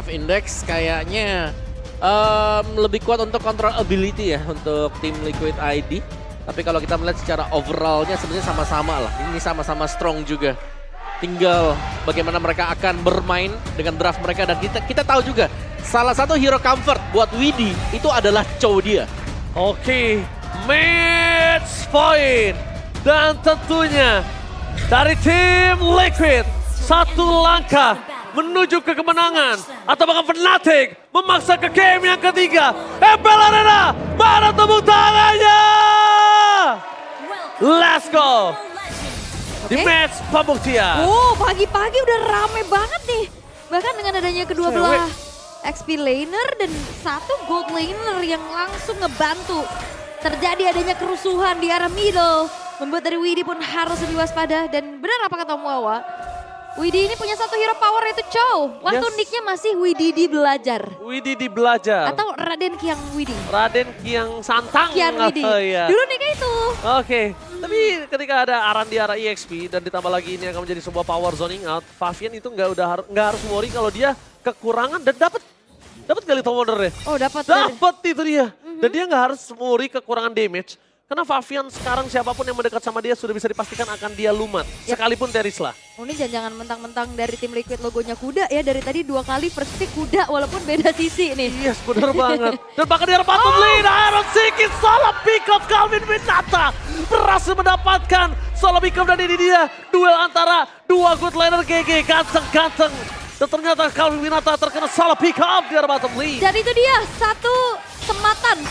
Index kayaknya lebih kuat untuk control ability ya untuk tim Liquid ID. Tapi kalau kita melihat secara overallnya sebenarnya sama-sama lah. Ini sama-sama strong juga. Tinggal bagaimana mereka akan bermain dengan draft mereka. Dan kita tahu juga salah satu hero comfort buat Widdy itu adalah Chow dia. Oke, match point. Dan tentunya dari tim Liquid satu langkah menuju ke kemenangan. Atau bahkan Fnatic memaksa ke game yang ketiga. MPL Arena, mana tepuk tangannya? Let's go! Di match pembuktian. Oh, pagi-pagi udah rame banget nih. Bahkan dengan adanya kedua belah XP laner dan satu gold laner yang langsung ngebantu. Terjadi adanya kerusuhan di arah middle. Membuat dari Widdy pun harus lebih waspada. Dan benar apa kata Muawa, Widdy ini punya satu hero power yaitu Chow. Waktu nicknya masih Widdy di belajar. Widdy di belajar. Atau Raden Kiang Widdy. Raden Kiang Santang. Kian Widdy. Iya. Dulu nicknya itu. Oke, tapi ketika ada Aran di arah EXP dan ditambah lagi ini akan menjadi sebuah power zoning out, Favian itu nggak harus worry kalau dia kekurangan dan dapat Galito Wonder ya. Oh, dapat. Dapat itu dia. Dan dia nggak harus worry kekurangan damage. Karena Favian sekarang siapapun yang mendekat sama dia sudah bisa dipastikan akan dia lumat. Sekalipun Terisla. Oh, ini jangan mentang-mentang dari tim Liquid logonya kuda ya. Dari tadi 2 kali first pick kuda walaupun beda sisi nih. Yes, bener banget. Dan bahkan di arah bottom lane, Iron Seeking salah pick up Calvin Winata. Berhasil mendapatkan solo pick up dan ini dia. Duel antara dua good laner GG, ganteng-ganteng. Dan ternyata Calvin Winata terkena salah pick up di arah bottom lane. Dan itu dia, satu sematan.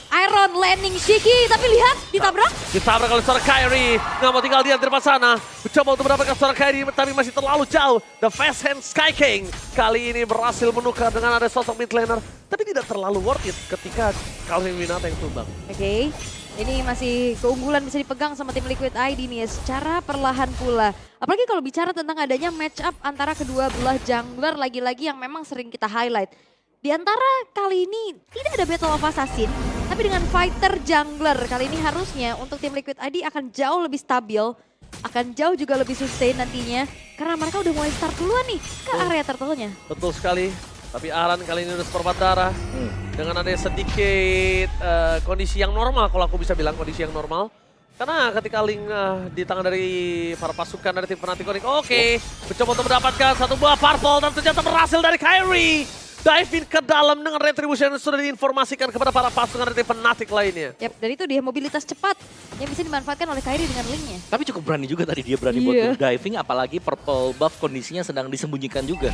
Iron landing Shiki, tapi lihat ditabrak. Ditabrak oleh seorang Kyrie, nggak mau tinggal diam di depan sana. Mencoba untuk mendapatkan seorang Kyrie, tapi masih terlalu jauh. The Fast Hand Sky King kali ini berhasil menukar dengan ada sosok mid laner. Tapi tidak terlalu worth it ketika Calvin Winata yang tumbang. Oke, ini masih keunggulan bisa dipegang sama tim Liquid ID nih ya, secara perlahan pula. Apalagi kalau bicara tentang adanya match up antara kedua belah jungler lagi-lagi yang memang sering kita highlight. Di antara kali ini tidak ada Battle of Assassin, tapi dengan fighter jungler kali ini harusnya untuk tim Liquid ID akan jauh lebih stabil, akan jauh juga lebih sustain nantinya, karena mereka udah mulai start duluan nih ke area turtle-nya. Betul sekali, tapi Aran kali ini udah seperempat darah. Dengan ada sedikit kondisi yang normal, kalau aku bisa bilang kondisi yang normal. Karena ketika Link di tangan dari para pasukan dari tim Fnatic Onyx, oke, mencoba untuk mendapatkan satu buah purple dan ternyata berhasil dari Kyrie. Dive in ke dalam dengan retribution yang sudah diinformasikan kepada para pasukan dari tim Fnatic lainnya. Yap, dan itu dia mobilitas cepat yang bisa dimanfaatkan oleh Kyrie dengan linknya. Tapi cukup berani juga tadi dia berani buat diving, apalagi purple buff kondisinya sedang disembunyikan juga.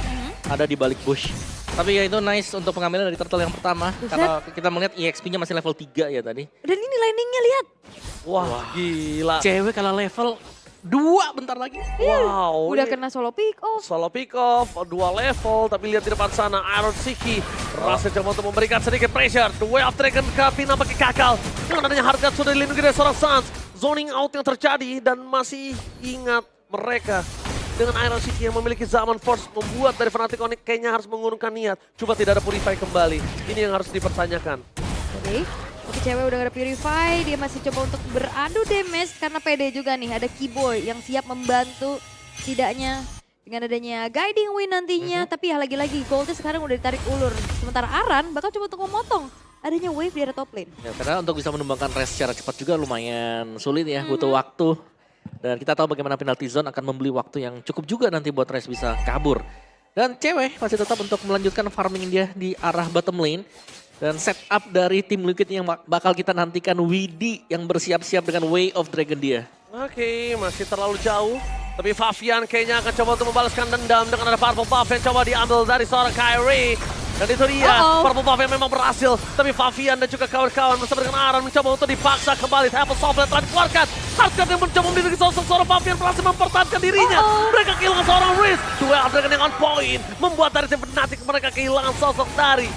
Ada di balik bush. Tapi ya itu nice untuk pengambilan dari turtle yang pertama. Karena kita melihat EXP-nya masih level 3 ya tadi. Dan ini landingnya lihat. Wah, gila. Cewek kalau level 2 bentar lagi. Wow. Udah ini kena solo pick off. solo pick off, 2 level, tapi lihat di depan sana Iron Seeking berhasil coba untuk memberikan sedikit pressure. The Way of Dragon Kapi nampaknya kakal. Dengan adanya harga sudah dilindungi dari seorang Suns. Zoning out yang terjadi dan masih ingat mereka. Dengan Iron Seeking yang memiliki zaman force membuat dari Fnatic Onyx kayaknya harus mengurungkan niat. Coba tidak ada purify kembali. Ini yang harus dipertanyakan. Oke. Tapi cewek udah gak ada purify, dia masih coba untuk beradu damage karena pede juga nih. Ada Keyboy yang siap membantu setidaknya dengan adanya guiding win nantinya. Tapi ya lagi-lagi goldnya sekarang udah ditarik ulur. Sementara Aran bakal coba untuk memotong adanya wave di area top lane. Ya, karena untuk bisa menumbangkan race secara cepat juga lumayan sulit ya, butuh waktu. Dan kita tahu bagaimana penalty zone akan membeli waktu yang cukup juga nanti buat race bisa kabur. Dan cewek masih tetap untuk melanjutkan farming dia di arah bottom lane. Dan setup dari tim Liquid yang bakal kita nantikan Widdy yang bersiap-siap dengan Way of Dragon dia. Oke, masih terlalu jauh. Tapi Favian kayaknya akan coba untuk membalaskan dendam dengan ada purple buff yang coba diambil dari seorang Kyrie. Dan itu dia, purple buff yang memang berhasil. Tapi Favian dan juga kawan-kawan bersama dengan Aran mencoba untuk dipaksa kembali. Apple Softland telah dikeluarkan. Hardcore yang mencoba memiliki sosok seorang Favian berhasil mempertahankan dirinya. Mereka kehilangan seorang Riz. Duel of Dragon yang on point. Membuat dari tim Fnatic mereka kehilangan sosok dari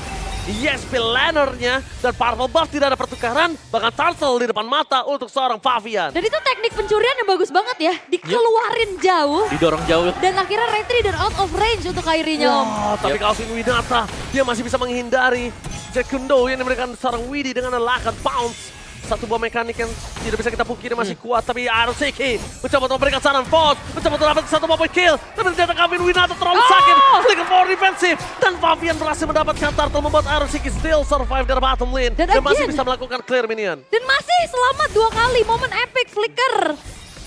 EXP lanernya dan purple buff tidak ada pertukaran, bahkan turtle di depan mata untuk seorang Favian. Dan itu teknik pencurian yang bagus banget ya, dikeluarin jauh. Didorong jauh. Dan akhirnya retry dan out of range untuk Kyrie-nya Om. Tapi Calvin Winata, dia masih bisa menghindari Jack Kundo yang diberikan seorang Widdy dengan lakan bounce. satu buah mekanik yang tidak bisa kita pungkiri masih kuat, tapi Aruseki mencoba untuk memberikan saran Force, mencoba untuk dapat satu buah point kill, tapi ternyata Calvin Winata terlalu sakit, flicker for defensif, dan Favian berhasil mendapatkan turtle membuat Aruseki still survive dari bottom lane, dan masih bisa melakukan clear minion. Dan masih selamat 2 kali, momen epic flicker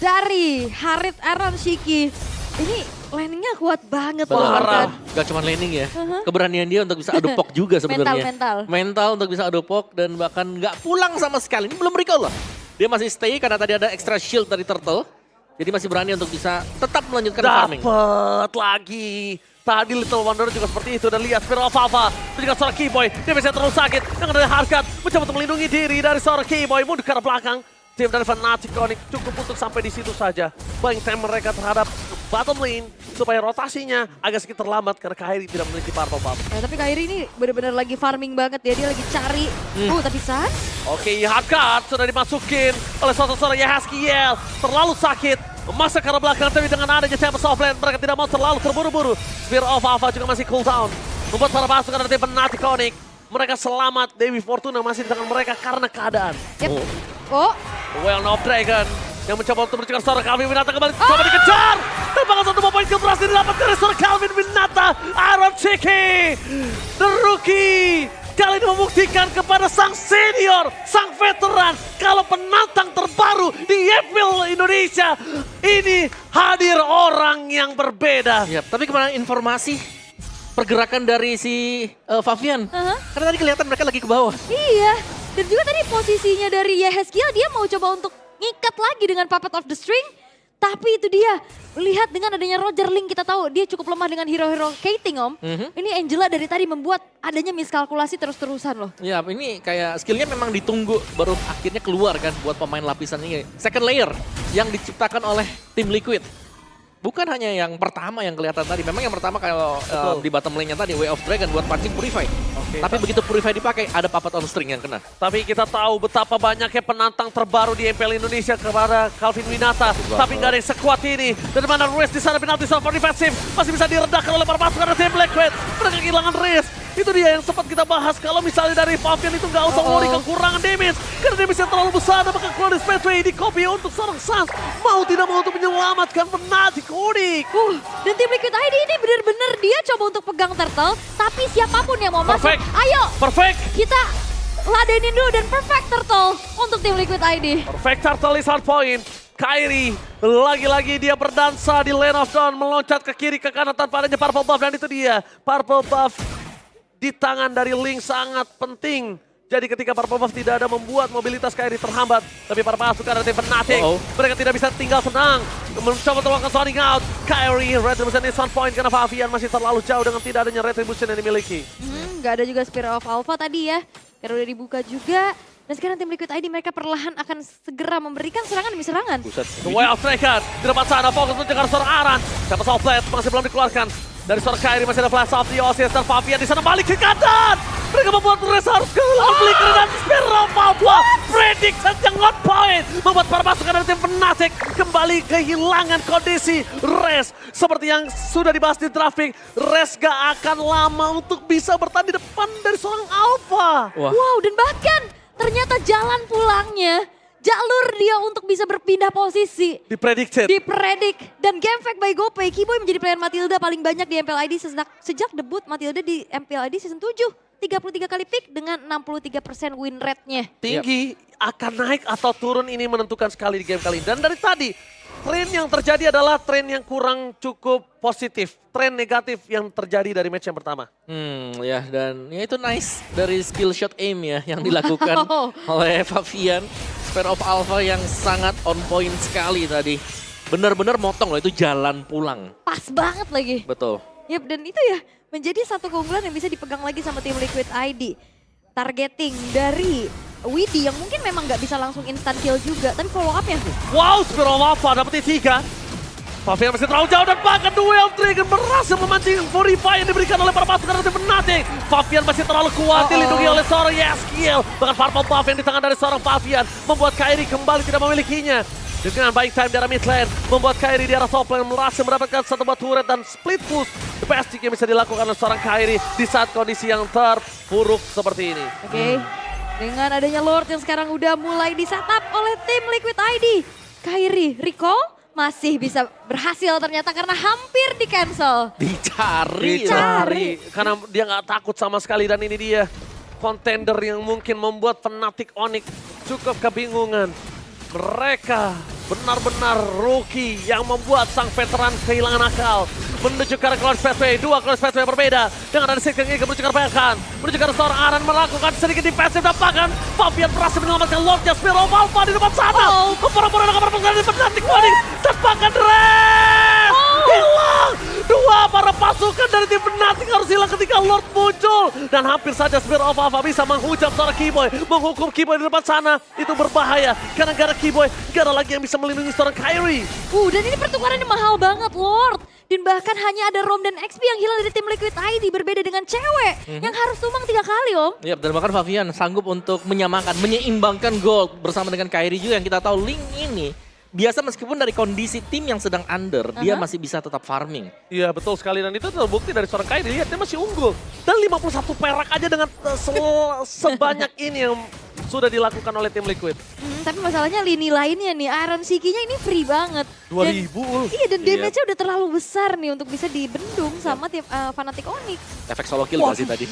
dari Harit Aruseki. Ini landingnya kuat banget loh. Parah. Gak cuma landing ya, keberanian dia untuk bisa adu pok juga sebenarnya. Mental untuk bisa adu pok dan bahkan gak pulang sama sekali. Ini belum recall loh. Dia masih stay karena tadi ada extra shield dari Turtle. Jadi masih berani untuk bisa tetap melanjutkan farming. Dapat lagi. Tadi Little Wonder juga seperti itu. Dan lihat Spirit of Alpha. Itu juga seorang Keyboy. Dia bisa terlalu sakit. Yang ada Harkat. Mencoba untuk melindungi diri dari seorang Keyboy. Mundur ke arah belakang. Tim dari Fnatic cukup untuk sampai di situ saja. Buying time mereka terhadap bottom lane supaya rotasinya agak sedikit terlambat karena Kairi tidak memiliki purple buff. Tapi Kairi ini benar-benar lagi farming banget ya, dia lagi cari. Tapi Sans? Oke, Hardcard sudah dimasukin oleh seorang Yahskiel. Terlalu sakit, memasuk ke arah belakang, tapi dengan adanya Tempest of Land mereka tidak mau terlalu terburu-buru. Spirit of Alpha juga masih cooldown. Membuat para pasukan dari tim Fnatic mereka selamat. Dewi Fortuna masih di tangan mereka karena keadaan. Well, no Dragon yang mencoba untuk mencegah seorang Calvin Winata kembali coba dikejar. Tembakan satu poin kill berhasil didapatkan dari seorang Calvin Winata. Aruseki, the rookie, kali ini membuktikan kepada sang senior, sang veteran, kalau penantang terbaru di EPL Indonesia ini hadir orang yang berbeda. Tapi kemana informasi pergerakan dari si Favian? Karena tadi kelihatan mereka lagi ke bawah. Iya. Dan juga tadi posisinya dari Yahskiel, dia mau coba untuk ngikat lagi dengan Puppet of the String. Tapi itu dia, lihat dengan adanya Roger Link kita tahu dia cukup lemah dengan hero-hero Kating Om. Ini Angela dari tadi membuat adanya miskalkulasi terus-terusan loh. Ya ini kayak skillnya memang ditunggu baru akhirnya keluar kan buat pemain lapisan ini. Second layer yang diciptakan oleh tim Liquid. Bukan hanya yang pertama yang kelihatan tadi. Memang yang pertama kalau di bottom lane-nya tadi, Way of Dragon buat pancing Purify. Tapi begitu Purify dipakai, ada Puppet on String yang kena. Tapi kita tahu betapa banyaknya penantang terbaru di MPL Indonesia kepada Calvin Winata. Tapi nggak ada yang sekuat ini. Dan mana Riz di sana penalti for defensive. Masih bisa diredahkan oleh para pasukan dari tim Liquid. Mereka kehilangan Riz. Itu dia yang sempat kita bahas. Kalau misalnya dari Favian itu nggak usah worry kekurangan damage. Karena damage yang terlalu besar. Dan maka keluar di Spaceway di copy untuk seorang Sans. Mau tidak mau untuk menyelamatkan Fnatic unik. Dan tim Liquid ID ini benar-benar dia coba untuk pegang Turtle. Tapi siapapun yang mau masuk, ayo. Perfect. Kita ladenin dulu dan perfect Turtle untuk tim Liquid ID. Perfect Turtle is hard point. Kairi lagi-lagi dia berdansa di Lane of Dawn. Meloncat ke kiri ke kanan tanpa adanya purple buff. Dan itu dia purple buff di tangan dari Link sangat penting. Jadi ketika purple buff tidak ada membuat mobilitas Kairi terhambat. Tapi para pasukan dari Fnatic mereka tidak bisa tinggal tenang. Mencoba terlalu Sonic out. Kairi Retribution is on point karena Favian masih terlalu jauh dengan tidak adanya Retribution yang dimiliki. Nggak ada juga Spirit of Alpha tadi ya. Karena udah dibuka juga. Dan sekarang tim Liquid ID mereka perlahan akan segera memberikan serangan demi serangan. Way of Dragon di depan sana fokus mencegah seorang Aran. Siapa Soulblade masih belum dikeluarkan. Dari seorang Kairi masih ada flash of the Oasis dan Favian di sana balik ke kanan. Mereka membuat Riz harus keluar flicker dan Spirit of Alpha. Prediction yang on point. Membuat para pasukan dari tim Fnatic kembali kehilangan kondisi. Riz seperti yang sudah dibahas di drafting. Riz gak akan lama untuk bisa bertahan di depan dari seorang Alpha. Wow, dan bahkan ternyata jalan pulangnya, jalur dia untuk bisa berpindah posisi. Dipredik. Dan game fact by GoPay, Keyboy menjadi player Matilda paling banyak di MPL ID sejak debut Matilda di MPL ID season 7. 33 kali pick dengan 63% win rate-nya. Tinggi, akan naik atau turun ini menentukan sekali di game kali ini. Dan dari tadi, tren yang terjadi adalah tren yang kurang cukup positif. Tren negatif yang terjadi dari match yang pertama. Ya dan ya itu nice dari skill shot aim ya yang dilakukan oleh Favian. Spirit of Alpha yang sangat on point sekali tadi. Benar-benar motong loh itu jalan pulang. Pas banget lagi. Betul. Yap, dan itu ya menjadi satu keunggulan yang bisa dipegang lagi sama tim Liquid ID. Targeting dari Widdy yang mungkin memang nggak bisa langsung instant kill juga, tapi follow up-nya. Wow, Spirit of Alpha dapetin 3. Favian masih terlalu jauh dan bahkan Duel Dragon berhasil memancing Purify yang diberikan oleh para pasukan dari Fnatic. Favian masih terlalu kuat dilindungi oleh seorang Yahskiel. Bahkan purple buff yang di tangan dari seorang Favian membuat Kairi kembali tidak memilikinya. Dengan buying time di arah mid lane, membuat Kairi di arah top lane berhasil mendapatkan satu buah turret dan split push. The best yang bisa dilakukan oleh seorang Kairi di saat kondisi yang terpuruk seperti ini. Oke. Dengan adanya Lord yang sekarang udah mulai di setup oleh tim Liquid ID. Kairi, recall masih bisa berhasil ternyata karena hampir di cancel. Dicari. Karena dia nggak takut sama sekali dan ini dia contender yang mungkin membuat Fnatic Onyx cukup kebingungan. Mereka benar-benar rookie yang membuat sang veteran kehilangan akal. Menuju ke arah Cloud Pathway, dua Cloud Pathway yang berbeda. Dengan ada Sid King menuju ke arah Bayangkan. Menuju ke arah seorang Aran melakukan sedikit defensif dan bahkan Fabian berhasil menyelamatkan Lordnya Spear of Alpha di depan sana. Kepura-pura dengan perpenggalan di Fnatic Onyx. Dan bahkan Res hilang. Dua para pasukan dari tim Fnatic harus hilang ketika Lord muncul. Dan hampir saja Spear of Alpha bisa menghujam seorang Keyboy. Menghukum Keyboy di depan sana. Itu berbahaya. Karena gak ada Keyboy, gak ada lagi yang bisa melindungi seorang Kairi. Dan ini pertukarannya mahal banget Lord. Dan bahkan hanya ada Rom dan XP yang hilang dari tim Liquid ID. Berbeda dengan cewek yang harus tumbang 3 kali Om. Yap, dan bahkan Favian sanggup untuk menyamakan, menyeimbangkan gold bersama dengan Kairi juga yang kita tahu Link ini. Biasa meskipun dari kondisi tim yang sedang under, dia masih bisa tetap farming. Iya betul sekali dan itu terbukti dari seorang Kairi. Lihat dia masih unggul. Dan 51 perak aja dengan sebanyak ini yang sudah dilakukan oleh tim Liquid. Tapi masalahnya lini lainnya nih, Iron Siki-nya ini free banget. 2000. Iya dan damage-nya udah terlalu besar nih untuk bisa dibendung sama tim Fnatic Onyx. Efek solo kill gak sih tadi?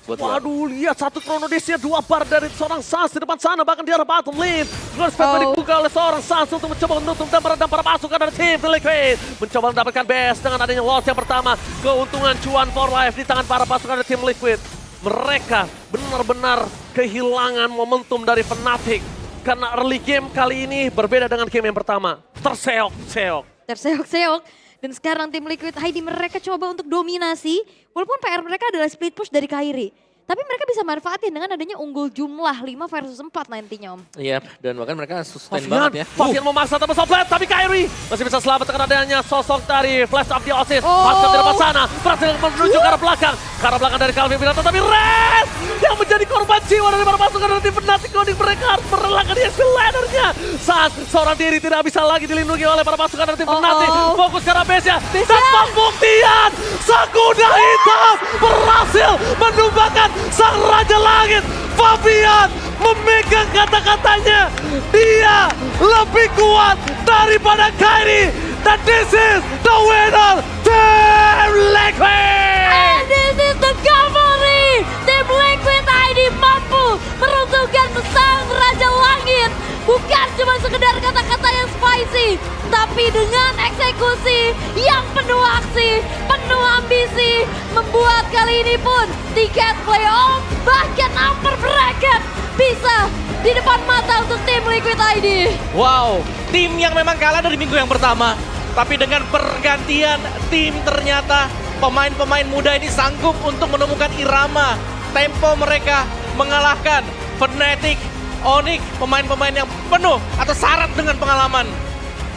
Waduh, lihat satu Chrono Dash-nya 2 bar dari seorang Sans di depan sana, bahkan di arah bottom lane. Glorious Pathway dibuka oleh seorang Sans untuk mencoba menutup dan meredam para pasukan dari tim Liquid. Mencoba mendapatkan best dengan adanya loss yang pertama. Keuntungan cuan for life di tangan para pasukan dari tim Liquid. Mereka benar-benar kehilangan momentum dari Fnatic. Karena early game kali ini berbeda dengan game yang pertama. Terseok-seok. Terseok-seok. Dan sekarang tim Liquid ID mereka coba untuk dominasi. Walaupun PR mereka adalah split push dari Kairi. Tapi mereka bisa manfaatin dengan adanya unggul jumlah 5 versus 4 nantinya Om. Iya, dan bahkan mereka sustain Fabian, banget ya. Fabian memaksa tembus flat, tapi Kairi masih bisa selamat dengan adanya sosok dari Flash of the Oasis. Masuk di depan sana, berhasil menuju ke arah belakang. Ke arah belakang dari Calvin Binato, tapi Res yang menjadi korban jiwa dari para pasukan dari tim Fnatic Onyx. Mereka harus merelakan di SP ladder-nya. Saat seorang diri tidak bisa lagi dilindungi oleh para pasukan dari tim Fnatic. Fokus ke arah base-nya. Dan pembuktian, sang kuda hitam berhasil menumbangkan sang Raja Langit. Fabian memegang kata-katanya. Dia lebih kuat daripada Kairi. Dan this is the winner, Team Liquid! And this is the cavalry! Tim Liquid ID mampu meruntuhkan sang Raja Langit. Bukan cuma sekedar kata-kata yang spicy, tapi dengan eksekusi yang penuh aksi, penuh ambisi, membuat kali ini pun tiket playoff bahkan upper bracket bisa di depan mata untuk tim Liquid ID. Wow, tim yang memang kalah dari minggu yang pertama. Tapi dengan pergantian tim ternyata pemain-pemain muda ini sanggup untuk menemukan irama tempo mereka mengalahkan Fnatic Onyx, pemain-pemain yang penuh atau syarat dengan pengalaman.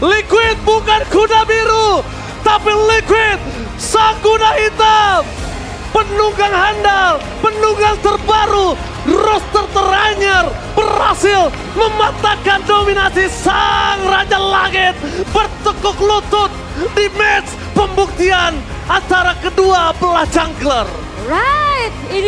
Liquid bukan kuda biru, tapi Liquid sang kuda hitam. Penunggang handal, penunggang terbaru, roster teranyar berhasil mematahkan dominasi sang Raja Langit. Bertekuk lutut di match pembuktian antara kedua belah jungler. Right, ini